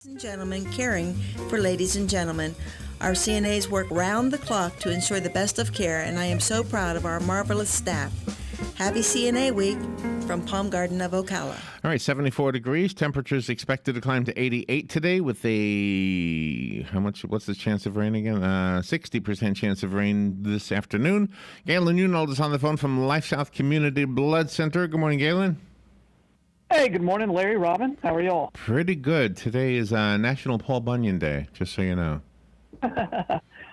And gentlemen, caring for ladies and gentlemen. Our CNAs work round the clock to ensure the best of care, and I am so proud of our marvelous staff. Happy CNA Week from Palm Garden of Ocala. All right, 74 degrees. Temperatures expected to climb to 88 today with what's the chance of rain again? 60% chance of rain this afternoon. Galen Unold is on the phone from LifeSouth Community Blood Center. Good morning, Galen. Hey, good morning, Larry, Robin. How are y'all? Pretty good. Today is National Paul Bunyan Day, just so you know.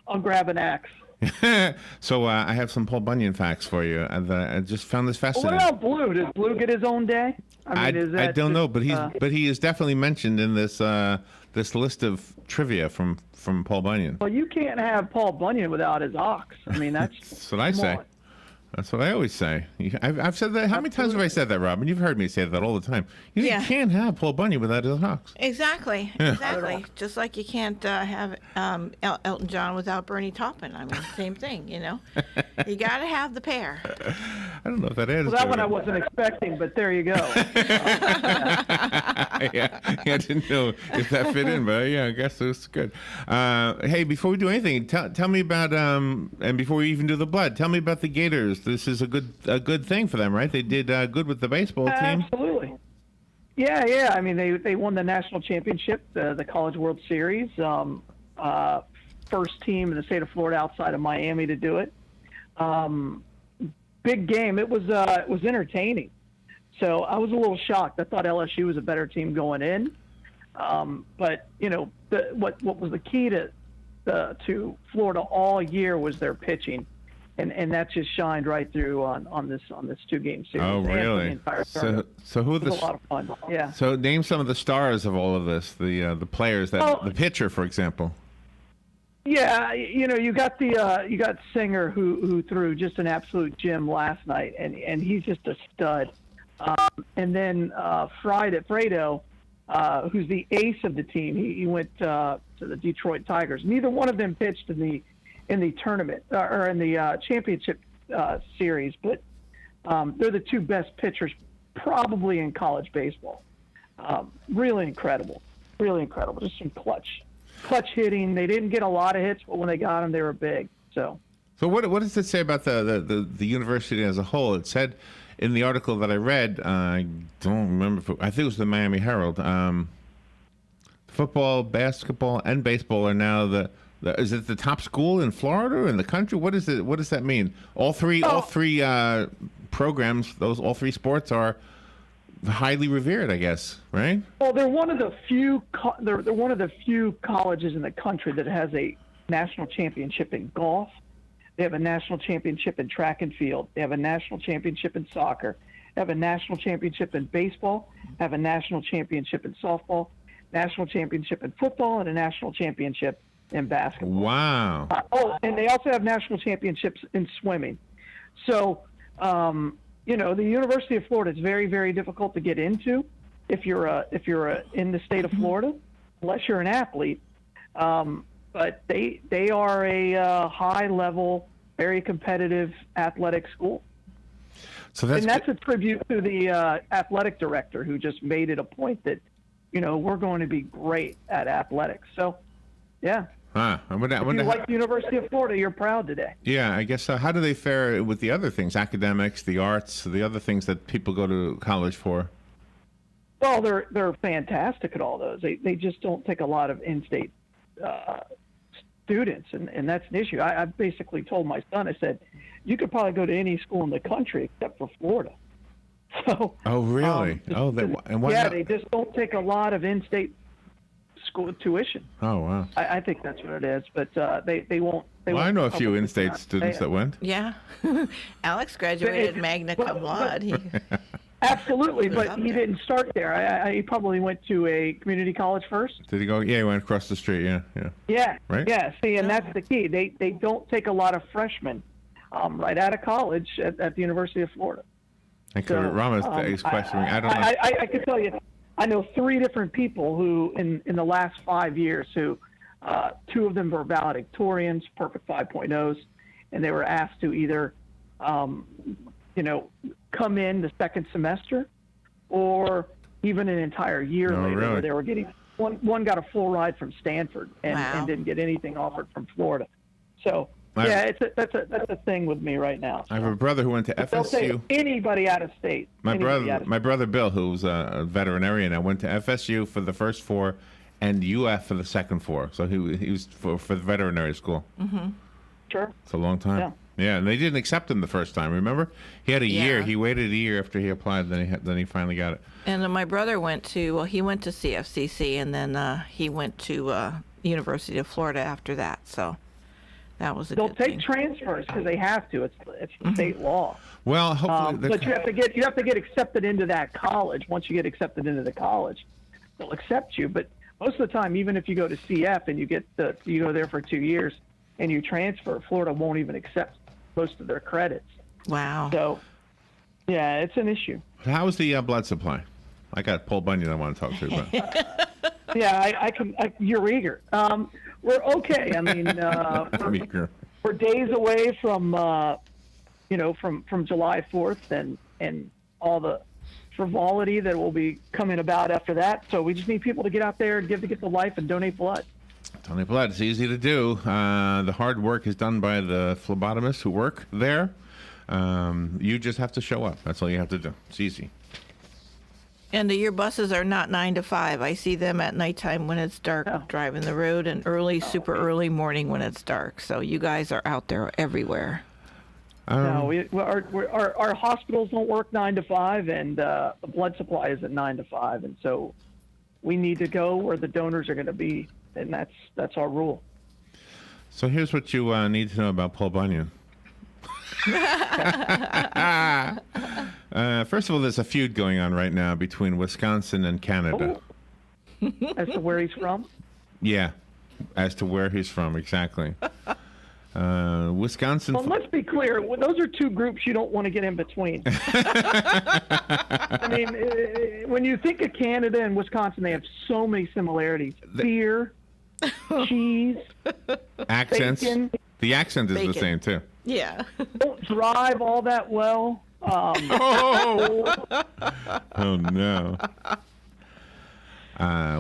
I'll grab an axe. So I have some Paul Bunyan facts for you. I just found this fascinating. What about Blue? Does Blue get his own day? I don't know, but he is definitely mentioned in this this list of trivia from Paul Bunyan. Well, you can't have Paul Bunyan without his ox. I mean, that's what I say. On. That's what I always say. I've said that. How many times have I said that, Robin? You've heard me say that all the time. You can't have Paul Bunyan without his ox. Exactly. Yeah. Exactly. Just like you can't have Elton John without Bernie Taupin. I mean, same thing, you know. You got to have the pair. I don't know if that is. Well, that one I wasn't expecting, but there you go. Yeah, I didn't know if that fit in, but yeah, I guess it was good. Hey, before we do anything, tell me about and before we even do the blood, tell me about the Gators. This is a good thing for them, right? They did good with the baseball team. Absolutely. Yeah. I mean, they won the national championship, the College World Series. First team in the state of Florida outside of Miami to do it. Big game. It was entertaining. So I was a little shocked. I thought LSU was a better team going in. But you know, what was the key to Florida all year was their pitching. And that just shined right through on this 2-game series. Oh, really? So who are the? It was a lot of fun. Yeah. So name some of the stars of all of this. The players the pitcher, for example. Yeah, you know, you got Singer who threw just an absolute gem last night, and he's just a stud. And then Fredo, who's the ace of the team, he went to the Detroit Tigers. Neither one of them pitched in the tournament or in the championship series, but they're the two best pitchers probably in college baseball. Really incredible. Just some clutch hitting. They didn't get a lot of hits, but when they got them, they were big. So what does it say about the university as a whole? It said in the article that I read, I don't remember. I think it was the Miami Herald. Football, basketball, and baseball are now is it the top school in Florida or in the country? What is it? What does that mean? All three programs, all three sports are highly revered, I guess, right? Well, they're one of the few. They're one of the few colleges in the country that has a national championship in golf. They have a national championship in track and field. They have a national championship in soccer. They have a national championship in baseball. They have a national championship in softball, national championship in football, and a national championship in basketball. Wow. And they also have national championships in swimming. So, you know, the University of Florida is very, very difficult to get into if you're in the state of Florida, unless you're an athlete. But they are a high level, very competitive athletic school. So that's a tribute to the athletic director who just made it a point that, you know, we're going to be great at athletics. So, yeah. If you like the University of Florida, you're proud today. Yeah, I guess so. How do they fare with the other things, academics, the arts, the other things that people go to college for? Well, they're fantastic at all those. They just don't take a lot of in-state students, and that's an issue. I basically told my son, I said, you could probably go to any school in the country except for Florida. So. Oh, really? They just don't take a lot of in-state school tuition. Oh, wow. I think that's what it is, but they won't. I know a few in-state students that went. Yeah. Alex graduated magna cum laude. Absolutely, but he didn't start there. He probably went to a community college first. Did he go? Yeah, he went across the street, Yeah. Right? Yeah, see, and that's the key. They don't take a lot of freshmen right out of college at the University of Florida. Rama's questioning. I don't know. I could tell you, I know 3 different people who, in the last 5 years, who 2 of them were valedictorians, perfect 5.0s, and they were asked to either, come in the second semester or even an entire year later, really? where they were getting one got a full ride from Stanford and, Wow. and didn't get anything offered from Florida. So I- yeah, that's a thing with me right now. I have a brother who went to They'll take FSU. anybody out of state. My Anybody out of my brother Bill, who's a veterinarian, I went to FSU for the first 4 and UF for the second 4. So he was for the veterinary school. Sure. It's a long time. Yeah. Yeah, and they didn't accept him the first time. Remember, he had a year. Yeah. He waited a year after he applied. Then he finally got it. And then my brother went to CFCC, and then he went to University of Florida after that. So that was a They'll good take thing. transfers because they have to. It's state law. Well, hopefully, But you have to get accepted into that college. Once you get accepted into the college, they'll accept you. But most of the time, even if you go to CF and you go there for 2 years and you transfer, Florida won't even accept most of their credits. Wow. So, yeah, it's an issue. how's the blood supply? I got Paul Bunyan I want to talk to. But Yeah, you're eager. We're okay. I mean, we're days away from July 4th and all the frivolity that will be coming about after that. So we just need people to get out there and give the life and donate blood. donate blood. It's easy to do. The hard work is done by the phlebotomists who work there. You just have to show up. That's all you have to do. It's easy. And your buses are not 9 to 5. I see them at nighttime when it's dark, Oh. driving the road, and super early morning when it's dark. So you guys are out there everywhere. No, our hospitals don't work 9 to 5, and the blood supply is at 9 to 5, and so we need to go where the donors are going to be, and that's our rule. So here's what you need to know about Paul Bunyan. First of all, there's a feud going on right now between Wisconsin and Canada. As to where he's from. Yeah, as to where he's from, exactly. Wisconsin. Well, let's be clear. Those are two groups you don't want to get in between. I mean, when you think of Canada and Wisconsin, they have so many similarities. Beer, cheese, Accents. bacon. The accent is the Bacon. same, too. Yeah. Don't drive all that well. Oh, no.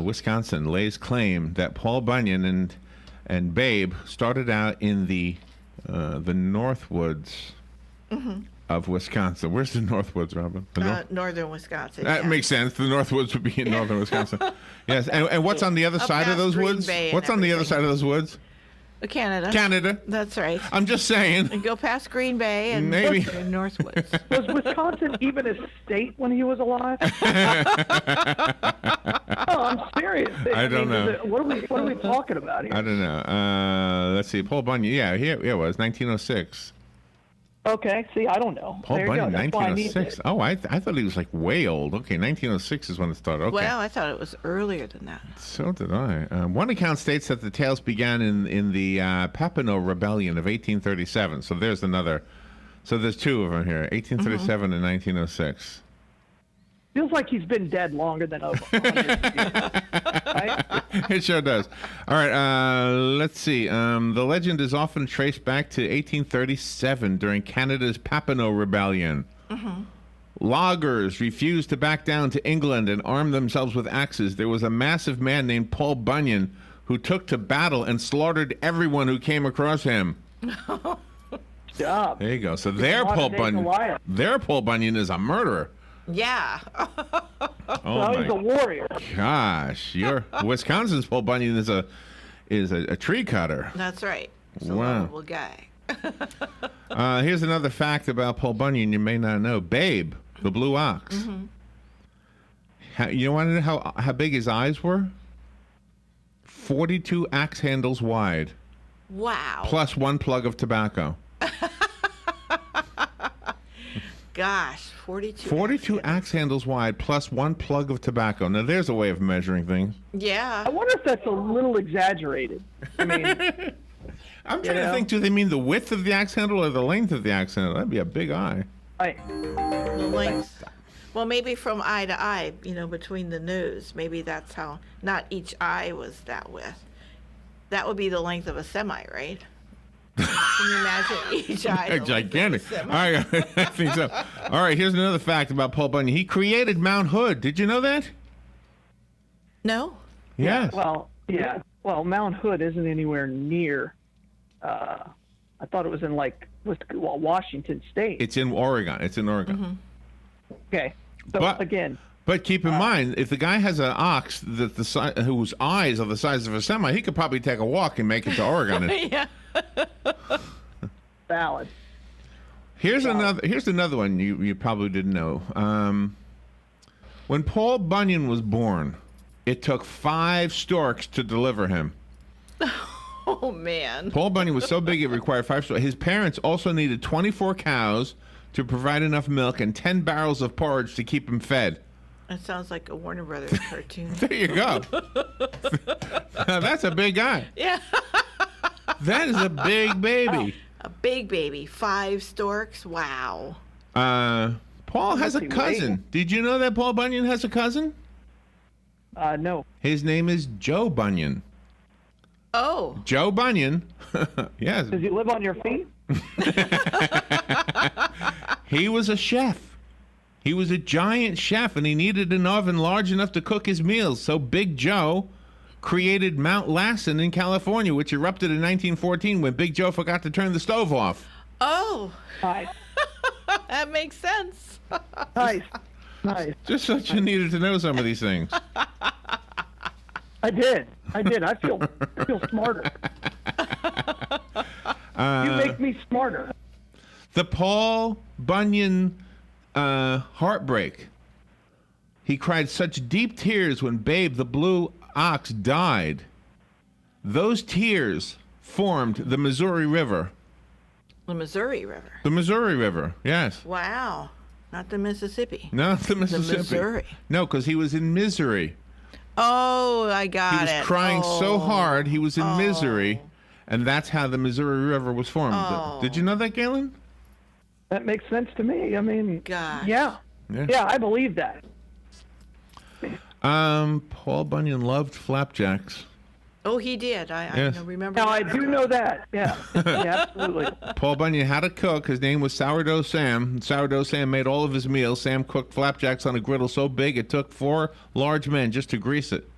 Wisconsin lays claim that Paul Bunyan and Babe started out in the Northwoods of Wisconsin. Where's the Northwoods, Robin? The North- Northern Wisconsin. that yeah. makes sense. The Northwoods would be in northern Wisconsin. Yes, and what's on the other Up side of past those Green woods? Bay and What's on the other everything. side of those woods? Canada. Canada. That's right. I'm just saying. And go past Green Bay and Maybe. Northwoods. Was Wisconsin even a state when he was alive? Oh, I'm serious. I don't know. What are we talking about here? I don't know. Let's see. Paul Bunyan. Yeah, here it was 1906. Okay, see, I don't know. Paul There you go. Bunyan, That's why I need 1906. to- Oh, I thought he was like way old. Okay, 1906 is when it started. Okay. Well, I thought it was earlier than that. So did I. One account states that the tales began in the Papineau Rebellion of 1837. So there's another. So there's two of them here, 1837 and 1906. Feels like he's been dead longer than 100 years. Right? It sure does. All right, let's see. The legend is often traced back to 1837 during Canada's Papineau Rebellion. Loggers refused to back down to England and armed themselves with axes. There was a massive man named Paul Bunyan who took to battle and slaughtered everyone who came across him. Job. There you go. So their modern Paul day Bunyan, Goliath. their Paul Bunyan is a murderer. Yeah. Oh Well, he's a my warrior. gosh! Your Wisconsin's Paul Bunyan is a tree cutter. That's right. He's a Wow. lovable guy. Here's another fact about Paul Bunyan you may not know. Babe, the blue ox. You want to know how big his eyes were? 42 axe handles wide, Wow. plus one plug of tobacco. Gosh, 42. 42 axe handles wide, plus one plug of tobacco. Now, there's a way of measuring things. I Yeah. wonder if that's a little exaggerated. I mean, I'm trying to know? think, do they mean the width of the axe handle or the length of the axe handle? That'd be a big eye. The length. Well, maybe from eye to eye, between the nose. Maybe that's how, not each eye was that width. That would be the length of a semi, right? Can you imagine each eye? the length of a Gigantic. semi? All right, I think so. All right, here's another fact about Paul Bunyan. He created Mount Hood. Did you know that? No? Yes. Well, Mount Hood isn't anywhere near. I thought it was in Washington State. It's in Oregon. It's in Oregon. Okay. So again. But keep in mind, if the guy has an ox whose eyes are the size of a semi, he could probably take a walk and make it to Oregon. Yeah. Valid. Here's another one you probably didn't know. When Paul Bunyan was born, it took 5 storks to deliver him. Oh, man. Paul Bunyan was so big it required 5 storks. His parents also needed 24 cows to provide enough milk and 10 barrels of porridge to keep him fed. That sounds like a Warner Brothers cartoon. There you go. Now, that's a big guy. Yeah. That is a big baby. A big baby. 5 storks. Wow. Paul has a cousin. Did you know that Paul Bunyan has a cousin? No. His name is Joe Bunyan. Oh. Joe Bunyan. Yes. Does he live on your feet? He was a chef. He was a giant chef, and he needed an oven large enough to cook his meals. So Big Joe created Mount Lassen in California, which erupted in 1914 when Big Joe forgot to turn the stove off. Oh. Nice. That makes sense. Nice. Just so you needed to know some of these things. I did. I feel smarter. You make me smarter. The Paul Bunyan heartbreak. He cried such deep tears when Babe the blue ox died. Those tears formed the Missouri River. The Missouri River. The Missouri River, yes. Wow. Not the Mississippi. No, the Mississippi. Missouri. No, because he was in misery. Oh, I got it. He was crying so hard he was in misery, and that's how the Missouri River was formed. Did you know that, Galen? That makes sense to me. I mean, Gosh. yeah, I believe that. Paul Bunyan loved flapjacks. Oh, he did. I remember. Now, I do know that. Yeah, yeah, absolutely. Paul Bunyan had a cook. His name was Sourdough Sam. Sourdough Sam made all of his meals. Sam cooked flapjacks on a griddle so big it took 4 large men just to grease it.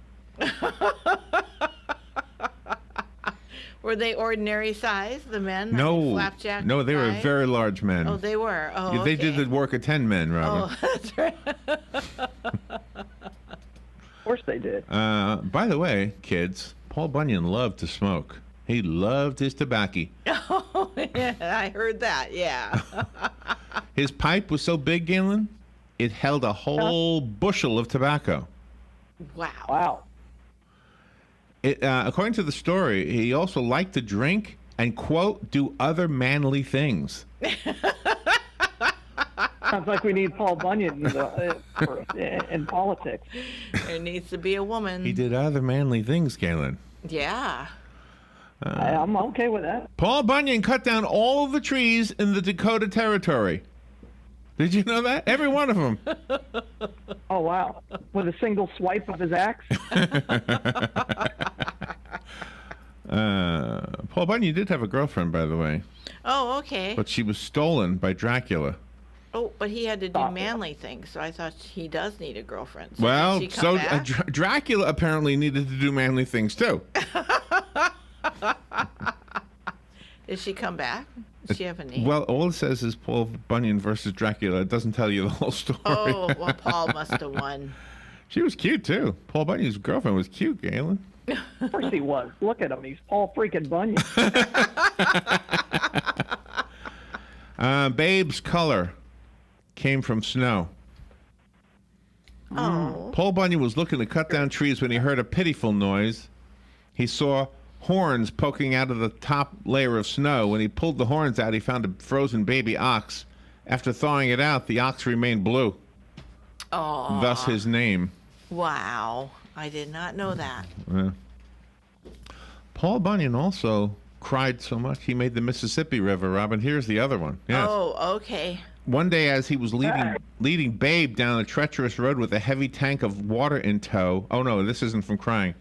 Were they ordinary size, the men? No, flapjack no, they were size? very large men. Oh, they were. Oh, Yeah, they did okay. the work of 10 men, rather. Oh, that's right. Of course they did. By the way, kids, Paul Bunyan loved to smoke. He loved his tobacco. Oh, yeah, I heard that. Yeah. His pipe was so big, Galen, it held a whole bushel of tobacco. Wow. According to the story, he also liked to drink and, quote, do other manly things. Sounds like we need Paul Bunyan in politics. There needs to be a woman. He did other manly things, Galen. Yeah. I'm okay with that. Paul Bunyan cut down all the trees in the Dakota Territory. Did you know that? Every one of them. Oh, wow. With a single swipe of his axe? Paul Bunyan did have a girlfriend, by the way, Oh, okay. but she was stolen by Dracula. Oh, but he had to do manly things, so I thought he does need a girlfriend. So Well, did she come back? Dracula apparently needed to do manly things, too. Did she come back? Does she have a name? Well, all it says is Paul Bunyan versus Dracula. It doesn't tell you the whole story. Oh, well, Paul must have won. She was cute, too. Paul Bunyan's girlfriend was cute, Galen. Of course he was. Look at him. He's Paul freaking Bunyan. Babe's color came from snow. Oh. Paul Bunyan was looking to cut down trees when he heard a pitiful noise. He saw horns poking out of the top layer of snow. When he pulled the horns out, he found a frozen baby ox. After thawing it out, the ox remained blue. Oh. Thus his name. Wow. I did not know that. Paul Bunyan also cried so much he made the Mississippi River, Robin. Here's the other one. Yes. Oh, okay. One day, as he was leading Babe down a treacherous road with a heavy tank of water in tow. Oh no, this isn't from crying.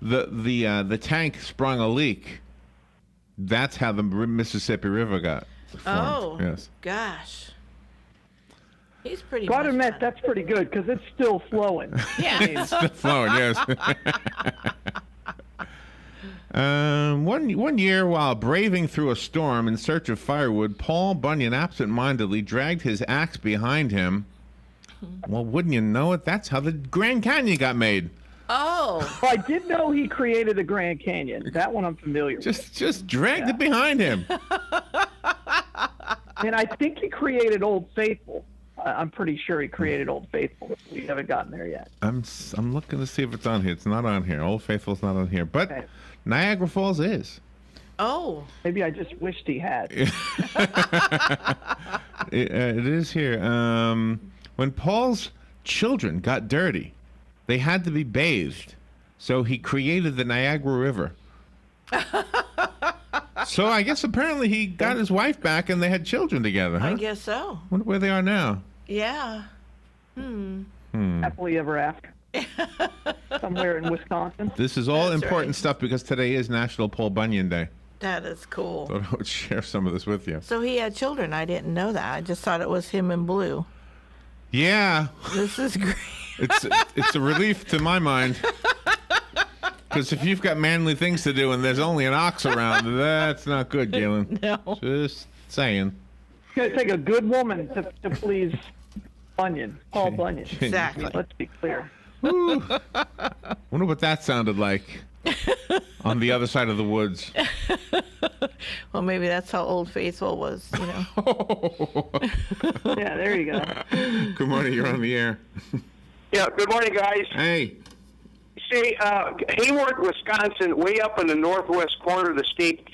The tank sprung a leak. That's how the Mississippi River got formed. Oh, yes. gosh. He's pretty Gotta much admit, done. that's pretty good because it's still flowing. Yeah. Still flowing, yes. One year, while braving through a storm in search of firewood, Paul Bunyan absent-mindedly dragged his axe behind him. Well, wouldn't you know it? That's how the Grand Canyon got made. Oh. Well, I did know he created the Grand Canyon. That one I'm familiar with. Just dragged it behind him. And I think he created Old Faithful. I'm pretty sure he created Old Faithful. We haven't gotten there yet. I'm looking to see if it's on here. It's not on here. Old Faithful's not on here, but Okay. Niagara Falls is. Oh. Maybe I just wished he had. It is here. When Paul's children got dirty, they had to be bathed, so he created the Niagara River. So I guess apparently he got his wife back and they had children together, huh? I guess so. Wonder where they are now. Yeah. Happily ever after. Somewhere in Wisconsin. This is all That's important right. stuff because today is National Paul Bunyan Day. That is cool. Thought I would share some of this with you. So he had children. I didn't know that. I just thought it was him in blue. Yeah, This is great. it's a relief to my mind. Because if you've got manly things to do and there's only an ox around, that's not good, Galen. No. Just saying. It's going to take a good woman to please Bunyan, Paul Bunyan. Exactly. Let's be clear. Wonder what that sounded like on the other side of the woods. Well, maybe that's how Old Faithful was, you know. Yeah, there you go. Good morning, you're on the air. Yeah, good morning, guys. Hey, Say, Hayward, Wisconsin, way up in the northwest corner of the state,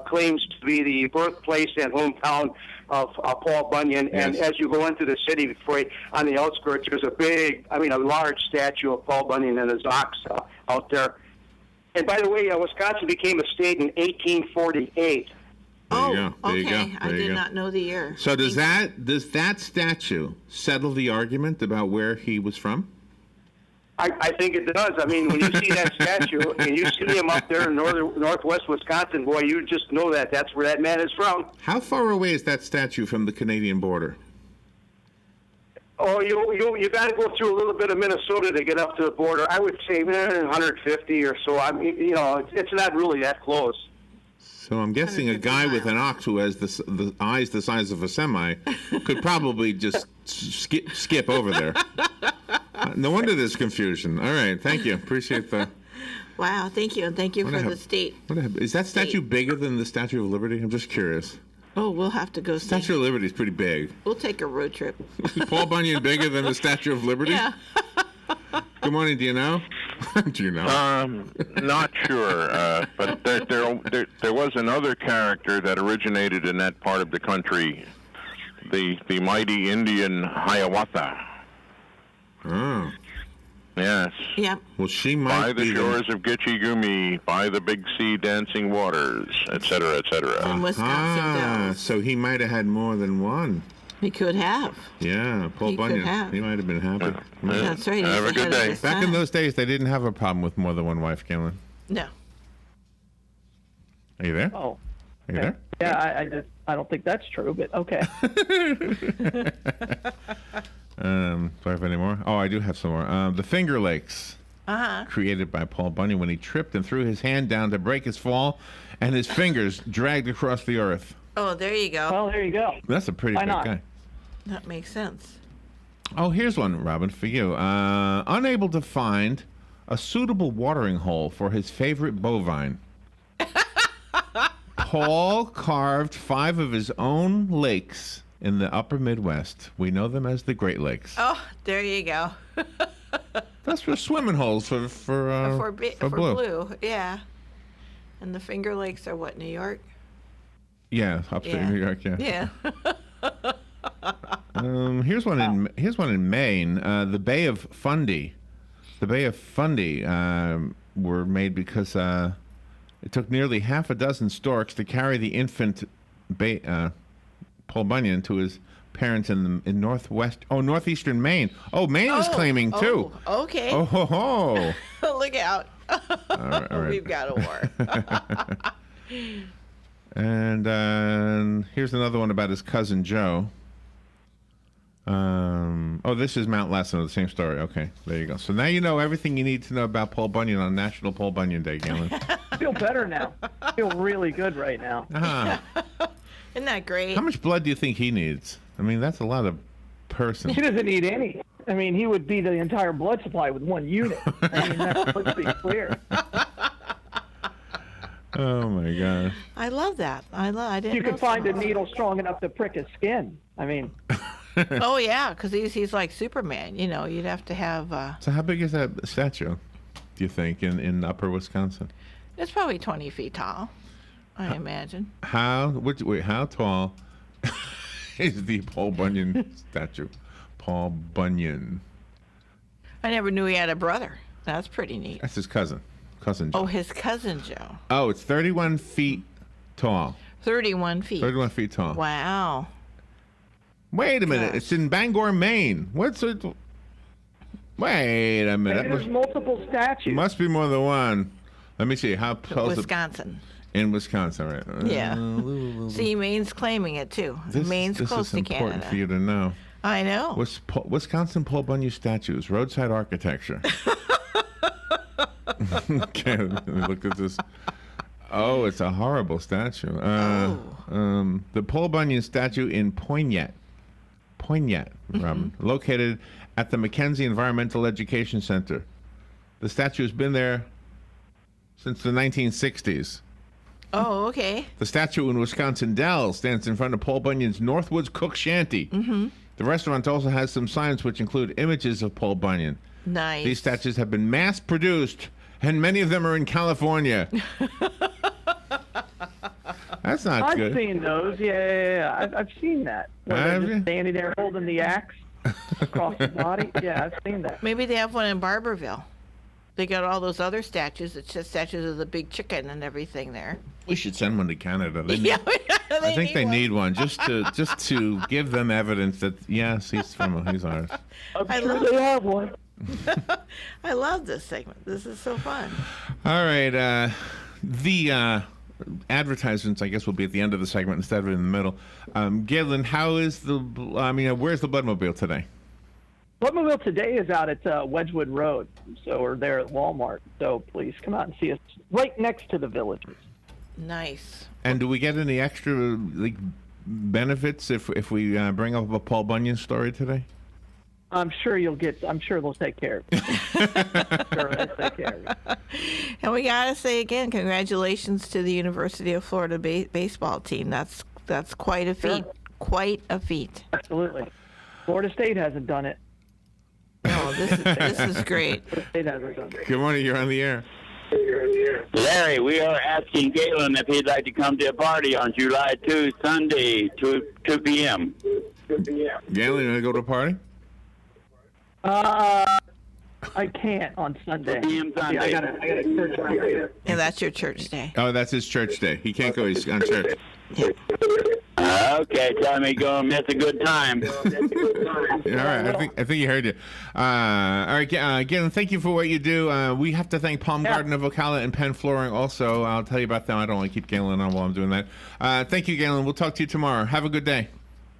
claims to be the birthplace and hometown of Paul Bunyan. And Yes. as you go into the city, on the outskirts, there's a large statue of Paul Bunyan and his ox out there. And by the way, Wisconsin became a state in 1848. Oh, you go. There you okay. go. I There you did go. not know the year. so does that statue settle the argument about where he was from? I think it does. I mean, when you see that statue and you see him up there in northwest Wisconsin, boy, you just know that's where that man is from. How far away is that statue from the Canadian border? Oh, you got to go through a little bit of Minnesota to get up to the border. I would say 150 or so. I mean, it's not really that close. So I'm guessing a 150 guy with an miles. ox who has the eyes the size of a semi could probably just skip over there. No wonder there's confusion. All right, thank you. Appreciate the. Wow, thank you. And thank you for the state. Is that statue bigger than the Statue of Liberty? I'm just curious. Oh, we'll have to go see. Statue of Liberty is pretty big. We'll take a road trip. Is Paul Bunyan bigger than the Statue of Liberty? Yeah. Good morning. Do you know? Do you know? Not sure, but there was another character that originated in that part of the country, the mighty Indian Hiawatha. Oh. Yes. Yep. Well, she By might the be shores of Gitche Gumee, by the big sea dancing waters, etc., etc. From Wisconsin Dells. So he might have had more than one. He could have. Yeah, Paul He could Bunyan. have. He might have been happy. That's right. Have he's a good ahead of day. his Back in time. those days, they didn't have a problem with more than one wife, Galen. No. Are you there? Oh, Are you there? yeah. I don't think that's true, but okay. Do I have any more? Oh, I do have some more. The Finger Lakes, created by Paul Bunyan when he tripped and threw his hand down to break his fall, and his fingers dragged across the earth. Oh, there you go. Well, there you go. That's a pretty Why big not? guy. That makes sense. Oh, here's one, Robin, for you. Unable to find a suitable watering hole for his favorite bovine, Paul carved 5 of his own lakes in the upper Midwest. We know them as the Great Lakes. Oh, there you go. That's for swimming holes for for blue. blue. Yeah. And the Finger Lakes are what, New York? Yeah, upstate Yeah. New York. Yeah. Yeah. Here's one in Maine. The Bay of Fundy. The Bay of Fundy were made because it took nearly half a dozen storks to carry the infant Paul Bunyan to his parents in northeastern Maine. Oh, Maine is claiming too. Oh, okay. Oh ho ho! Look out. All right. We've got a war. And here's another one about his cousin Joe. This is Mount Lassen, the same story. Okay, there you go. So now you know everything you need to know about Paul Bunyan on National Paul Bunyan Day, Galen. I feel better now. I feel really good right now. Isn't that great? How much blood do you think he needs? I mean, that's a lot of person. He doesn't need any. I mean, he would be the entire blood supply with one unit. I mean, let's be clear. Oh my gosh. I love that. I didn't. You know could find so. a needle strong enough to prick his skin. I mean, Oh yeah, because he's like Superman. You know, you'd have to have. So how big is that statue, do you think, in upper Wisconsin? It's probably 20 feet tall, I imagine. How tall is the Paul Bunyan statue? Paul Bunyan. I never knew he had a brother. That's pretty neat. That's his cousin. Cousin Joe. Oh, his cousin Joe. Oh, it's 31 feet tall. 31 feet. 31 feet tall. Wow. Wait a minute. Gosh. It's in Bangor, Maine. What's it? Wait a minute. there's multiple statues. Must be more than one. Let me see. How tall is it? Wisconsin. In Wisconsin, right? Yeah. See, Maine's claiming it too. Maine's close to This is important Canada. for you to know. I know. Wisconsin Paul Bunyan statues, roadside architecture. Okay, let me look at this. Oh, it's a horrible statue. The Paul Bunyan statue in Poignat, located at the Mackenzie Environmental Education Center. The statue has been there since the 1960s. Oh, okay. The statue in Wisconsin Dells stands in front of Paul Bunyan's Northwoods Cook Shanty. Mm-hmm. The restaurant also has some signs which include images of Paul Bunyan. Nice. These statues have been mass-produced, and many of them are in California. That's not I've good. seen those. Yeah. I've seen that. Where Have they're you? just standing there holding the axe across the body. Yeah, I've seen that. Maybe they have one in Barberville. They got all those other statues. It's just statues of the big chicken and everything there. We should send one to Canada. They Yeah, I think they one. need one just to give them evidence that yes, he's ours. I Sure love they have one. I love this segment. This is so fun. All right, the advertisements, I guess, will be at the end of the segment instead of in the middle. Galen, how is where's the Bloodmobile today? Bloodmobile today is out at Wedgwood Road, so we're there at Walmart. So please come out and see us right next to the Villages. Nice. And do we get any extra benefits if we bring up a Paul Bunyan story today? I'm sure they'll take care of it. Sure, they'll take care of it. And we gotta say again, congratulations to the University of Florida baseball team. That's quite a feat. Sure. Quite a feat. Absolutely. Florida State hasn't done it. No, this is great. Florida State hasn't done it. Good morning, you're on the air. Larry, we are asking Galen if he'd like to come to a party on July 2, Sunday, 2 p.m. Galen, you want to go to a party? I can't on Sunday. 2 p.m. Sunday. Yeah, I got a church party. And that's your church day. Oh, that's his church day. He can't go. He's on church. Okay, tell me go and miss a good time. All right, I think he heard you. All right, Galen, thank you for what you do. We have to thank Palm Garden of Ocala and Penn Flooring also. I'll tell you about them. I don't want to keep Galen on while I'm doing that. Thank you, Galen. We'll talk to you tomorrow. Have a good day.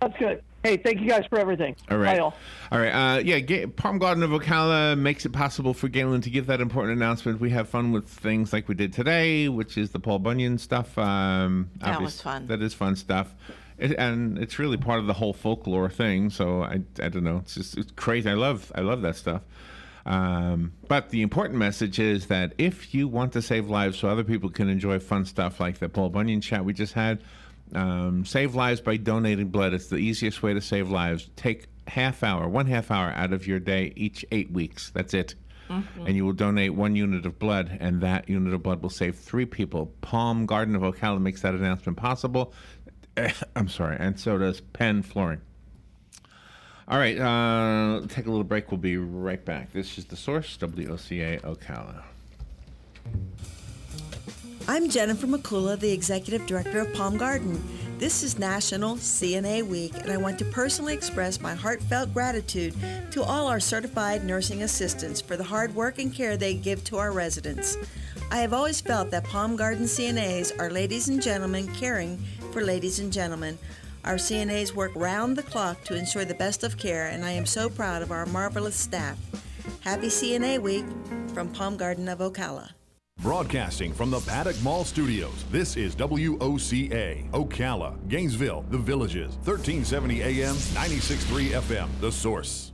That's good. Hey, thank you guys for everything. All right. Bye, all. All right. Palm Garden of Ocala makes it possible for Galen to give that important announcement. We have fun with things like we did today, which is the Paul Bunyan stuff. That was fun. That is fun stuff. And it's really part of the whole folklore thing. So I don't know. It's crazy. I love that stuff. But the important message is that if you want to save lives so other people can enjoy fun stuff like the Paul Bunyan chat we just had, save lives by donating blood. It's the easiest way to save lives. Take 1 half hour out of your day each 8 weeks. That's it. Mm-hmm. And you will donate 1 unit of blood, and that unit of blood will save 3 people. Palm Garden of Ocala makes that announcement possible. I'm sorry, and so does Penn Flooring. All right, take a little break. We'll be right back. This is The Source, WOCA Ocala. I'm Jennifer McCullough, the Executive Director of Palm Garden. This is National CNA Week, and I want to personally express my heartfelt gratitude to all our certified nursing assistants for the hard work and care they give to our residents. I have always felt that Palm Garden CNAs are ladies and gentlemen caring for ladies and gentlemen. Our CNAs work round the clock to ensure the best of care, and I am so proud of our marvelous staff. Happy CNA Week from Palm Garden of Ocala. Broadcasting from the Paddock Mall Studios, this is WOCA, Ocala, Gainesville, The Villages, 1370 AM, 96.3 FM, The Source.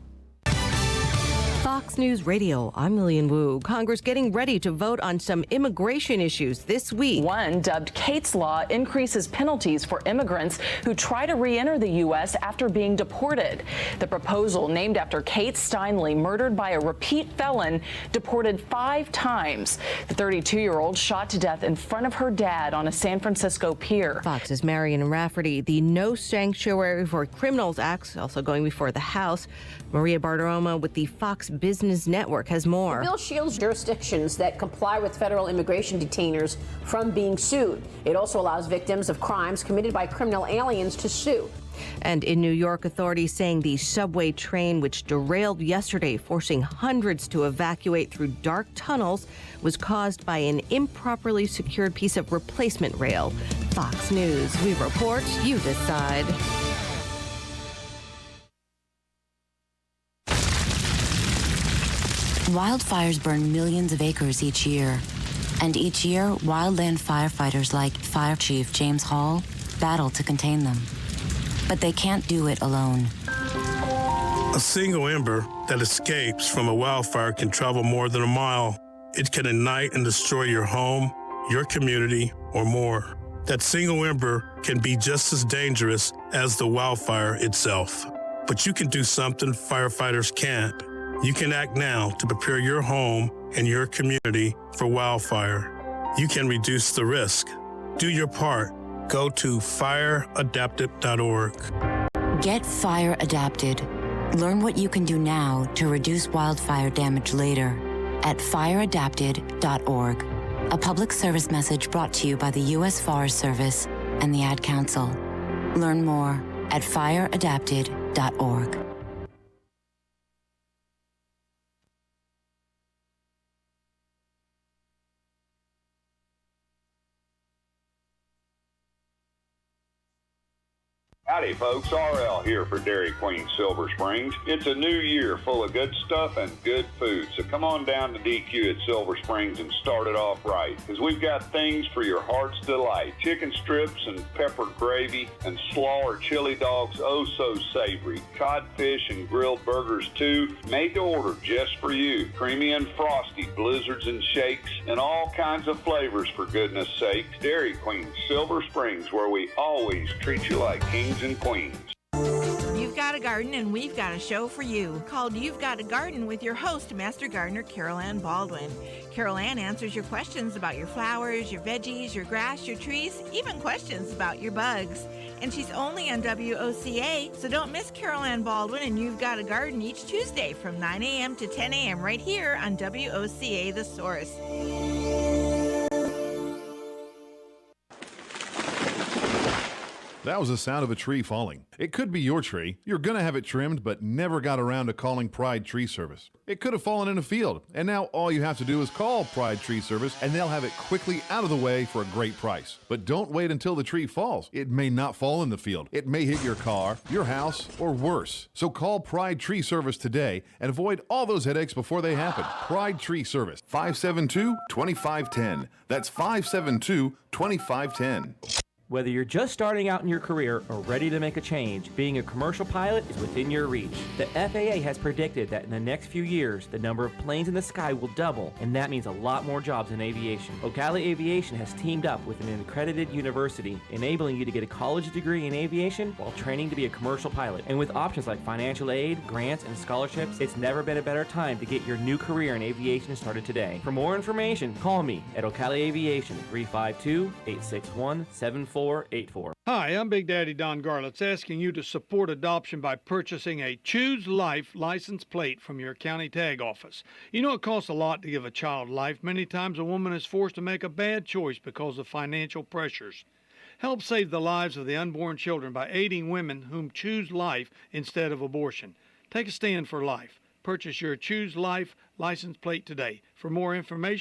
Fox News Radio, I'm Lillian Wu. Congress getting ready to vote on some immigration issues this week. One, dubbed Kate's Law, increases penalties for immigrants who try to re-enter the U.S. after being deported. The proposal, named after Kate Steinle, murdered by a repeat felon, deported 5 times. The 32-year-old shot to death in front of her dad on a San Francisco pier. Fox's Marion Rafferty. The No Sanctuary for Criminals Act, also going before the House. Maria Bartiromo with the Fox Business Network has more. The bill shields jurisdictions that comply with federal immigration detainers from being sued. It also allows victims of crimes committed by criminal aliens to sue. And in New York, authorities saying the subway train, which derailed yesterday, forcing hundreds to evacuate through dark tunnels, was caused by an improperly secured piece of replacement rail. Fox News, we report, you decide. Wildfires burn millions of acres each year. And each year, wildland firefighters like Fire Chief James Hall battle to contain them. But they can't do it alone. A single ember that escapes from a wildfire can travel more than a mile. It can ignite and destroy your home, your community, or more. That single ember can be just as dangerous as the wildfire itself. But you can do something firefighters can't. You can act now to prepare your home and your community for wildfire. You can reduce the risk. Do your part. Go to fireadapted.org. Get fire adapted. Learn what you can do now to reduce wildfire damage later at fireadapted.org. A public service message brought to you by the U.S. Forest Service and the Ad Council. Learn more at fireadapted.org. Howdy folks, RL here for Dairy Queen Silver Springs. It's a new year full of good stuff and good food, so come on down to DQ at Silver Springs and start it off right, because we've got things for your heart's delight. Chicken strips and peppered gravy and slaw or chili dogs, oh so savory. Codfish and grilled burgers too, made to order just for you. Creamy and frosty, blizzards and shakes, and all kinds of flavors for goodness sake. Dairy Queen Silver Springs, where we always treat you like kings and queens. You've got a garden and we've got a show for you called You've Got a Garden with your host, Master Gardener Carol Ann Baldwin. Carol Ann answers your questions about your flowers, your veggies, your grass, your trees, even questions about your bugs. And she's only on WOCA, so don't miss Carol Ann Baldwin and You've Got a Garden each Tuesday from 9 a.m. to 10 a.m. right here on WOCA The Source. That was the sound of a tree falling. It could be your tree. You're going to have it trimmed, but never got around to calling Pride Tree Service. It could have fallen in a field, and now all you have to do is call Pride Tree Service, and they'll have it quickly out of the way for a great price. But don't wait until the tree falls. It may not fall in the field. It may hit your car, your house, or worse. So call Pride Tree Service today and avoid all those headaches before they happen. Pride Tree Service, 572-2510. That's 572-2510. Whether you're just starting out in your career or ready to make a change, being a commercial pilot is within your reach. The FAA has predicted that in the next few years, the number of planes in the sky will double, and that means a lot more jobs in aviation. Ocala Aviation has teamed up with an accredited university, enabling you to get a college degree in aviation while training to be a commercial pilot. And with options like financial aid, grants, and scholarships, it's never been a better time to get your new career in aviation started today. For more information, call me at Ocala Aviation, 352-861-7484. Hi, I'm Big Daddy Don Garlitz, asking you to support adoption by purchasing a Choose Life license plate from your county tag office. You know it costs a lot to give a child life. Many times a woman is forced to make a bad choice because of financial pressures. Help save the lives of the unborn children by aiding women whom choose life instead of abortion. Take a stand for life. Purchase your Choose Life license plate today. For more information,